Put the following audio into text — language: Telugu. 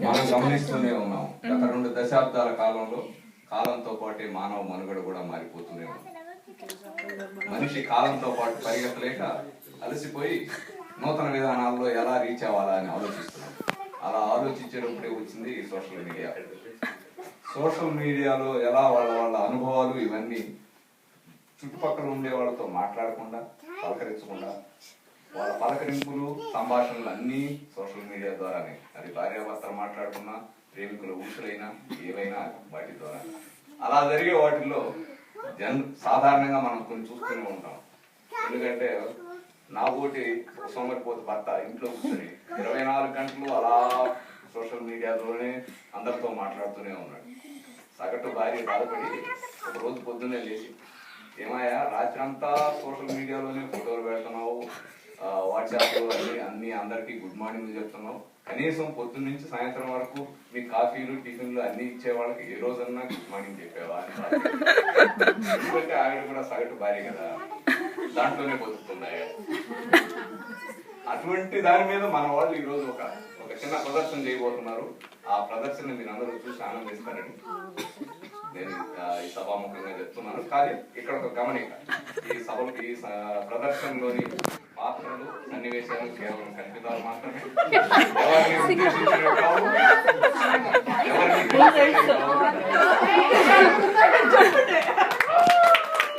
మనం గమనిస్తూనే ఉన్నాం. గత 2 దశాబ్దాల కాలంలో కాలంతో పాటే మానవ మనుగడ కూడా మారిపోతూనే ఉంది. మనిషి కాలంతో పాటు పరిగెత్తలేక అలసిపోయి నూతన విధానాల్లో ఎలా రీచ్ అవ్వాలా అని ఆలోచిస్తున్నాం. అలా ఆలోచించేటప్పుడే వచ్చింది ఈ సోషల్ మీడియా. సోషల్ మీడియాలో ఎలా వాళ్ళ అనుభవాలు ఇవన్నీ చుట్టుపక్కల ఉండే వాళ్ళతో మాట్లాడకుండా, పలకరించకుండా, వాళ్ళ పలకరింపులు సంభాషణలు అన్నీ సోషల్ మీడియా ద్వారానే. అది భార్యాభర్తలు మాట్లాడుకున్నా, ప్రేమికుల ఊసులైనా ఏవైనా వాటి ద్వారా. అలా జరిగే వాటిల్లో సాధారణంగా మనం కొన్ని చూస్తూనే ఉంటాం. ఎందుకంటే నా పోటీ సోమరిపోతు భర్త ఇంట్లో కూర్చొని 24 గంటలు అలా సోషల్ మీడియాలోనే అందరితో మాట్లాడుతూనే ఉన్నాడు. సగటు భార్య బాధపడి ఒక రోజు పొద్దున్నే లేచి, ఏమయ్యా రాత్రి అంతా సోషల్ మీడియాలోనే ఫోటోలు పెడుతున్నావు, వాట్సాప్ అన్ని అందరికి గుడ్ మార్నింగ్ చెప్తున్నావు, కనీసం పొద్దున్న నుంచి సాయంత్రం వరకు మీ కాఫీలు టిఫిన్లు అన్ని ఇచ్చే వాళ్ళకి ఏ రోజన్నా గుడ్ మార్నింగ్ చెప్పేవా అని. ఎందుకంటే ఆవిడ కూడా సగటు భార్య కదా, దాంట్లోనే బతుకుతున్నాయి. అటువంటి దాని మీద మన వాళ్ళు ఈ రోజు ఒక చిన్న ప్రదర్శన చేయబోతున్నారు. ఆ ప్రదర్శన మీరు అందరూ చూసి ఆనందిస్తారని నేను ఈ సభాముఖంగా చెప్తున్నాను. కానీ ఇక్కడ ఒక గమనిక, ఈ ప్రదర్శనలోని పాత్రలు, సన్నివేశాలు కేవలం కల్పితాలు మాత్రమే. ఎవరిని ఉద్దేశించినవి కావు, ఎవరిని